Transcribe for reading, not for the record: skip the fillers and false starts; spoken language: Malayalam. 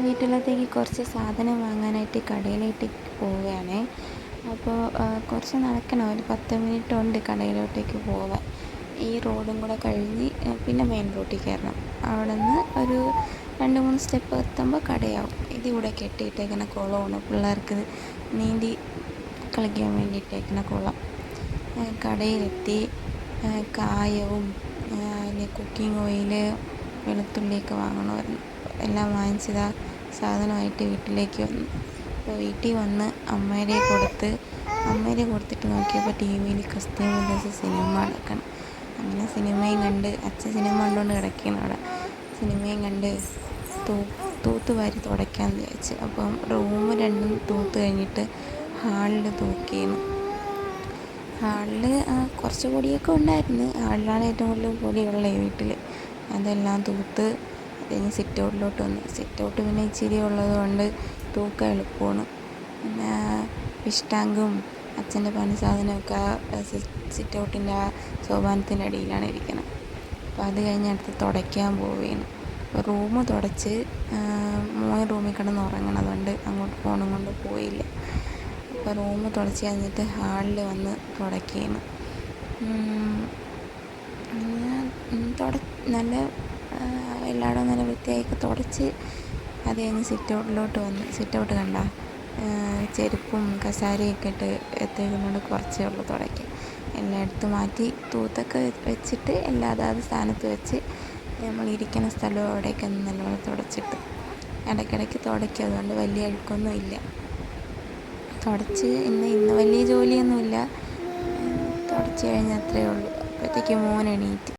വീട്ടിലത്തേക്ക് കുറച്ച് സാധനം വാങ്ങാനായിട്ട് കടയിലേക്ക് പോവുകയാണേ. അപ്പോൾ കുറച്ച് നടക്കണം, ഒരു 10 മിനിറ്റ് ഉണ്ട് കടയിലോട്ടേക്ക് പോവാൻ. ഈ റോഡും കൂടെ കഴിഞ്ഞ് പിന്നെ മെയിൻ റോഡിൽ കയറണം. അവിടെ നിന്ന് ഒരു 2-3 സ്റ്റെപ്പ് എത്തുമ്പോൾ കടയാവും. ഇതിവിടെ കെട്ടിയിട്ടേക്കുന്ന കുളമാണ്, പിള്ളേർക്ക് നീന്തി കളിക്കാൻ വേണ്ടിയിട്ടേക്കുന്ന കുളം. കടയിലെത്തി കായവും പിന്നെ കുക്കിംഗ് ഓയിൽ, വെളുത്തുള്ളിയൊക്കെ വാങ്ങണമായിരുന്നു. എല്ലാം വാങ്ങിച്ചതാ സാധനമായിട്ട് വീട്ടിലേക്ക് വന്നു. അപ്പോൾ വീട്ടിൽ വന്ന് അമ്മേരെ കൊടുത്തിട്ട് നോക്കിയപ്പോൾ ടി വിയിൽ ക്രിസ്ത്യൻ ബ്രദേഴ്സ് സിനിമ നടക്കണം. അങ്ങനെ സിനിമയും കണ്ട്, അച്ഛൻ സിനിമ കണ്ടുകൊണ്ട് കിടക്കുകയാണ് അവിടെ. സിനിമയും കണ്ട് തൂത്ത് വാരി തുടയ്ക്കാമെന്ന് വിചാരിച്ചു. അപ്പം റൂം രണ്ടും തൂത്ത് കഴിഞ്ഞിട്ട് ഹാളിൽ തൂക്കിയിരുന്നു. ഹാളിൽ കുറച്ച് പൊടിയൊക്കെ ഉണ്ടായിരുന്നു. ഹാളിലാണ് ഏറ്റവും കൂടുതൽ പൊടിയുള്ളത് വീട്ടിൽ. അതെല്ലാം തൂത്ത് കഴിഞ്ഞ് സിറ്റ് ഔട്ടിലോട്ട് വന്നു. സിറ്റ് ഔട്ട് പിന്നെ ഇച്ചിരി ഉള്ളത് കൊണ്ട് തൂക്കാൻ എളുപ്പമാണ്. പിന്നെ ഫിഷ് ടാങ്കും അച്ഛൻ്റെ പണി സാധനമൊക്കെ സിറ്റ് ഔട്ടിൻ്റെ ആ സോപാനത്തിൻ്റെ അടിയിലാണ് ഇരിക്കുന്നത്. അപ്പോൾ അത് കഴിഞ്ഞ് അടുത്ത് തുടയ്ക്കാൻ പോവുകയാണ്. അപ്പോൾ റൂം തുടച്ച് മോൻ റൂമിൽ കിടന്ന് ഉറങ്ങണതുകൊണ്ട് അങ്ങോട്ട് ഫോണും കൊണ്ട് പോയില്ല. അപ്പോൾ റൂം തുടച്ച് കഴിഞ്ഞിട്ട് ഹാളിൽ വന്ന് തുടയ്ക്കുകയാണ്. നല്ല എല്ലായിടവും നല്ല വൃത്തിയാക്കി തുടച്ച് അത് കഴിഞ്ഞ് സിറ്റ് ഔട്ടിലോട്ട് വന്ന്. സിറ്റ് ഔട്ട് കണ്ട ചെരുപ്പും കസാരയൊക്കെ ഇട്ട് എത്തേക്കുന്നതുകൊണ്ട് കുറച്ചേ ഉള്ളൂ തുടയ്ക്കാൻ. എല്ലായിടത്തും മാറ്റി തൂത്തൊക്കെ വെച്ചിട്ട് അതാത് സ്ഥാനത്ത് വെച്ച് നമ്മൾ ഇരിക്കുന്ന സ്ഥലവും അവിടേക്ക് നല്ലപോലെ തുടച്ചിട്ട് ഇടയ്ക്കിടയ്ക്ക് തുടയ്ക്കും. അതുകൊണ്ട് വലിയ അഴുക്കൊന്നും ഇല്ല. തുടച്ച് ഇന്ന് വലിയ ജോലിയൊന്നുമില്ല, തുടച്ച് കഴിഞ്ഞാൽ അത്രയേ ഉള്ളൂ. അപ്പോഴത്തേക്ക് മോൻ എണീറ്റ്.